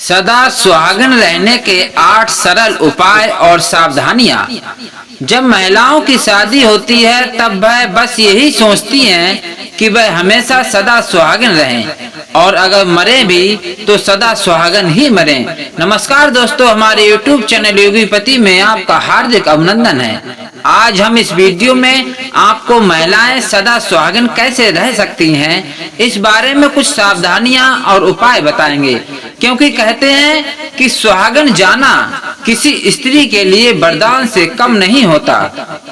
सदा सुहागन रहने के 8 सरल उपाय और सावधानियां। जब महिलाओं की शादी होती है तब वह बस यही सोचती हैं कि वह हमेशा सदा सुहागन रहें और अगर मरे भी तो सदा सुहागन ही मरें। नमस्कार दोस्तों, हमारे YouTube चैनल योगीपति में आपका हार्दिक अभिनंदन है। आज हम इस वीडियो में आपको महिलाएं सदा सुहागन कैसे रह सकती हैं इस बारे में कुछ सावधानियां और उपाय बताएंगे, क्योंकि कहते हैं कि सुहागन जाना किसी स्त्री के लिए वरदान से कम नहीं होता।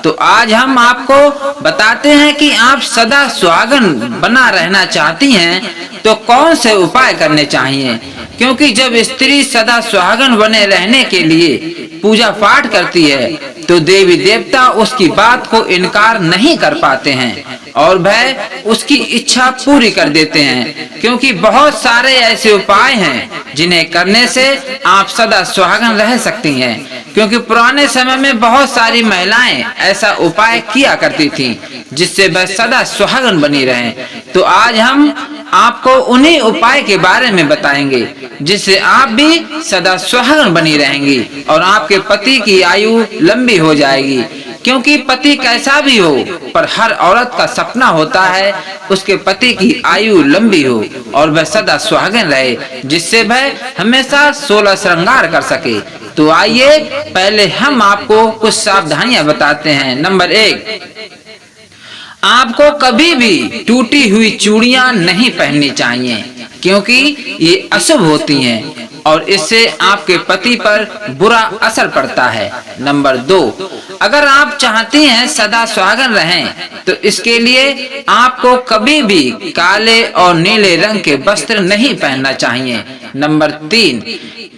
तो आज हम आपको बताते हैं कि आप सदा सुहागन बना रहना चाहती हैं तो कौन से उपाय करने चाहिए, क्योंकि जब स्त्री सदा सुहागन बने रहने के लिए पूजा पाठ करती है तो देवी देवता उसकी बात को इनकार नहीं कर पाते हैं और वह उसकी इच्छा पूरी कर देते हैं, क्योंकि बहुत सारे ऐसे उपाय हैं जिन्हें करने से आप सदा सुहागन रह सकती हैं। क्योंकि पुराने समय में बहुत सारी महिलाएं ऐसा उपाय किया करती थीं जिससे वह सदा सुहागन बनी रहें। तो आज हम आपको उन्हीं उपाय के बारे में बताएंगे जिससे आप भी सदा सुहागन बनी रहेंगी और आपके पति की आयु लंबी हो जाएगी। क्योंकि पति कैसा भी हो, पर हर औरत का सपना होता है उसके पति की आयु लंबी हो और वह सदा सुहागन रहे, जिससे वह हमेशा 16 श्रृंगार कर सके। तो आइए पहले हम आपको कुछ सावधानियां बताते हैं। नंबर 1, आपको कभी भी टूटी हुई चूड़ियां नहीं पहननी चाहिए, क्योंकि ये अशुभ होती हैं और इससे आपके पति पर बुरा असर पड़ता है। नंबर 2, अगर आप चाहती हैं सदा सुहागन रहें तो इसके लिए आपको कभी भी काले और नीले रंग के वस्त्र नहीं पहनना चाहिए। नंबर 3,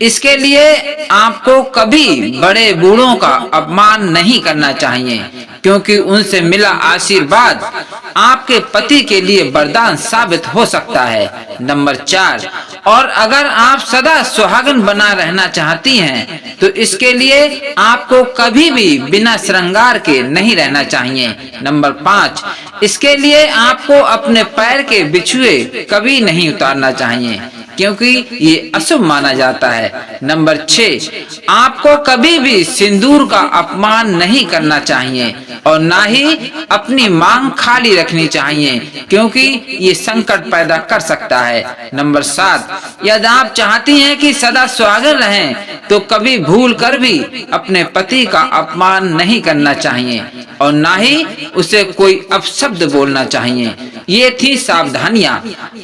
इसके लिए आपको कभी बड़े बूढ़ों का अपमान नहीं करना चाहिए, क्योंकि उनसे मिला आशीर्वाद आपके पति के लिए वरदान साबित हो सकता है। नंबर 4, और अगर आप सदा सुहागन बना रहना चाहती हैं तो इसके लिए आपको कभी भी बिना श्रृंगार के नहीं रहना चाहिए। नंबर 5, इसके लिए आपको अपने पैर के बिछुए कभी नहीं उतारना चाहिए, क्योंकि ये अशुभ माना जाता है। नंबर 6, आपको कभी भी सिंदूर का अपमान नहीं करना चाहिए और ना ही अपनी मांग खाली रखनी चाहिए, क्योंकि ये संकट पैदा कर सकता है। नंबर 7, यदि आप चाहती हैं कि सदा सुहागन रहें तो कभी भूल कर भी अपने पति का अपमान नहीं करना चाहिए और ना ही उसे कोई अपशब्द बोलना चाहिए। ये थी सावधानियां।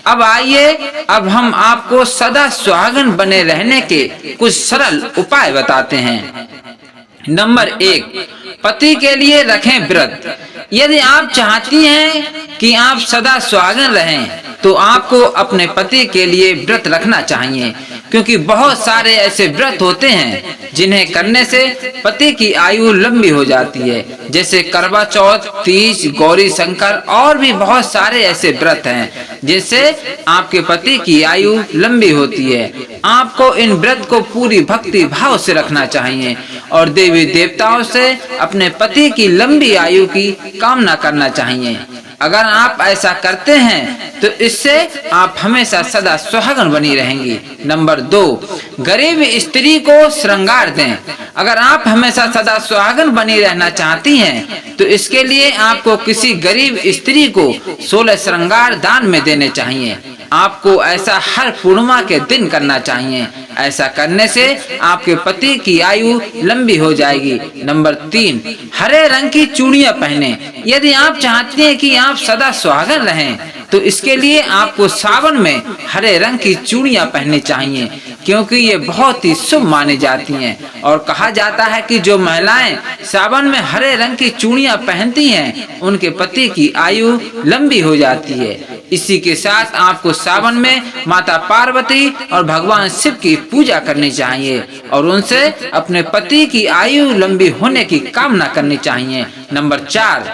अब आइए, अब हम आपको सदा सुहागन बने रहने के कुछ सरल उपाय बताते हैं। नंबर 1, पति के लिए रखें व्रत। यदि आप चाहती हैं कि आप सदा सुहागन रहें तो आपको अपने पति के लिए व्रत रखना चाहिए, क्योंकि बहुत सारे ऐसे व्रत होते हैं जिन्हें करने से पति की आयु लंबी हो जाती है, जैसे करवा चौथ, तीज, गौरी शंकर और भी बहुत सारे ऐसे व्रत हैं जिससे आपके पति की आयु लंबी होती है। आपको इन व्रत को पूरी भक्ति भाव से रखना चाहिए और देवी देवताओं से अपने पति की लंबी आयु की कामना करना चाहिए। अगर आप ऐसा करते हैं तो इससे आप हमेशा सदा सुहागन बनी रहेंगी। नंबर 2, गरीब स्त्री को श्रृंगार दें। अगर आप हमेशा सदा सुहागन बनी रहना चाहती हैं तो इसके लिए आपको किसी गरीब स्त्री को 16 श्रृंगार दान में देने चाहिए। आपको ऐसा हर पूर्णिमा के दिन करना चाहिए। ऐसा करने से आपके पति की आयु लंबी हो जाएगी। नंबर 3, हरे रंग की चूड़ियां पहने। यदि आप चाहती हैं कि आप सदा सुहागन रहें तो इसके लिए आपको सावन में हरे रंग की चूड़ियां पहननी चाहिए, क्योंकि ये बहुत ही शुभ मानी जाती हैं और कहा जाता है कि जो महिलाएं सावन में हरे रंग की चूड़ियां पहनती हैं उनके पति की आयु लंबी हो जाती है। इसी के साथ आपको सावन में माता पार्वती और भगवान शिव की पूजा करनी चाहिए और उनसे अपने पति की आयु लंबी होने की कामना करनी चाहिए। नंबर 4,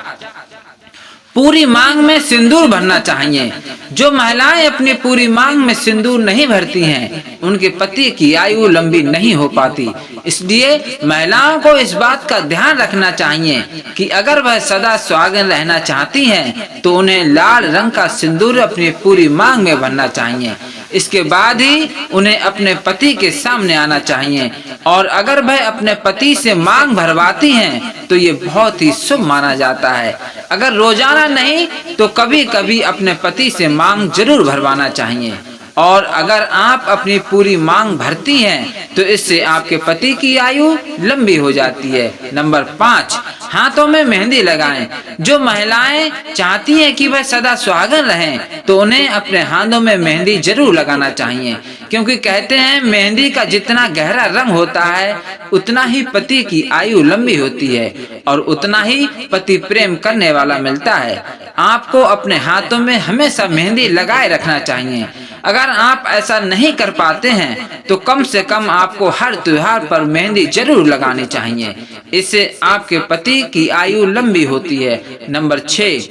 पूरी मांग में सिंदूर भरना चाहिए। जो महिलाएं अपनी पूरी मांग में सिंदूर नहीं भरती हैं उनके पति की आयु लंबी नहीं हो पाती। इसलिए महिलाओं को इस बात का ध्यान रखना चाहिए कि अगर वह सदा सुहागन रहना चाहती हैं तो उन्हें लाल रंग का सिंदूर अपनी पूरी मांग में भरना चाहिए। इसके बाद ही उन्हें अपने पति के सामने आना चाहिए। और अगर वह अपने पति से मांग भरवाती हैं तो ये बहुत ही शुभ माना जाता है। अगर रोजाना नहीं तो कभी कभी अपने पति से मांग जरूर भरवाना चाहिए। और अगर आप अपनी पूरी मांग भरती हैं तो इससे आपके पति की आयु लंबी हो जाती है। नंबर 5, हाथों में मेहंदी लगाएं। जो महिलाएं चाहती हैं कि वह सदा सुहागन रहें तो उन्हें अपने हाथों में मेहंदी जरूर लगाना चाहिए, क्योंकि कहते हैं मेहंदी का जितना गहरा रंग होता है उतना ही पति की आयु लंबी होती है और उतना ही पति प्रेम करने वाला मिलता है। आपको अपने हाथों में हमेशा मेहंदी लगाए रखना चाहिए। अगर आप ऐसा नहीं कर पाते हैं तो कम से कम आपको हर त्योहार पर मेहंदी जरूर लगानी चाहिए। इससे आपके पति की आयु लंबी होती है। नंबर 6,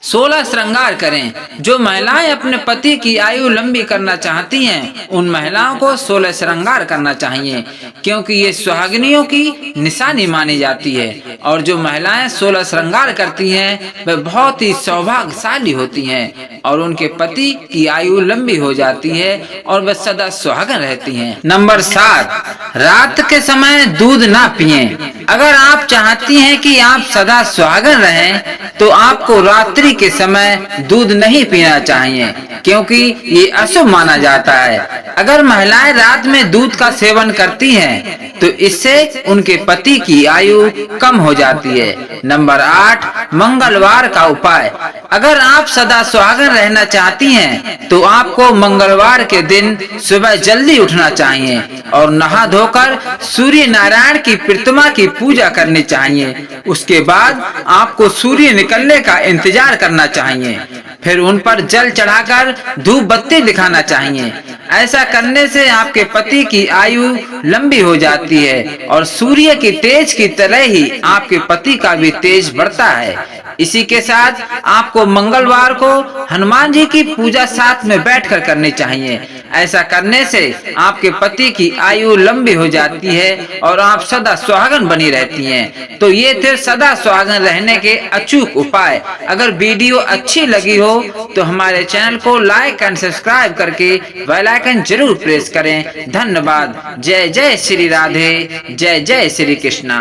16 श्रृंगार करें। जो महिलाएं अपने पति की आयु लंबी करना चाहती हैं उन महिलाओं को 16 श्रृंगार करना चाहिए, क्योंकि ये सुहागिनियों की निशानी मानी जाती है। और जो महिलाएं 16 श्रृंगार करती हैं वे बहुत ही सौभाग्यशाली होती हैं और उनके पति की आयु लंबी हो जाती है और वे सदा सुहागन रहती हैं। नंबर 7, रात के समय दूध ना पिएं। अगर आप चाहती हैं कि आप सदा सुहागन रहें तो आपको रात्रि के समय दूध नहीं पीना चाहिए, क्योंकि ये अशुभ माना जाता है। अगर महिलाएं रात में दूध का सेवन करती हैं तो इससे उनके पति की आयु कम हो जाती है। नंबर 8, मंगलवार का उपाय। अगर आप सदा सुहागन रहना चाहती हैं तो आपको मंगलवार के दिन सुबह जल्दी उठना चाहिए और नहा धोकर सूर्य नारायण की प्रतिमा की पूजा करनी चाहिए। उसके बाद आपको सूर्य निकलने का इंतजार करना चाहिए, फिर उन पर जल चढ़ाकर धूप बत्ती दिखाना चाहिए। ऐसा करने से आपके पति की आयु लंबी हो जाती है और सूर्य की तेज की तरह ही आपके पति का भी तेज बढ़ता है। इसी के साथ आपको मंगलवार को हनुमान जी की पूजा साथ में बैठकर करनी चाहिए। ऐसा करने से आपके पति की आयु लंबी हो जाती है और आप सदा सुहागन बनी रहती हैं। तो ये थे सदा सुहागन रहने के अचूक उपाय। अगर वीडियो अच्छी लगी हो तो हमारे चैनल को लाइक एंड सब्सक्राइब करके बेल आइकन जरूर प्रेस करें। धन्यवाद। जय जय श्री राधे, जय जय श्री कृष्णा।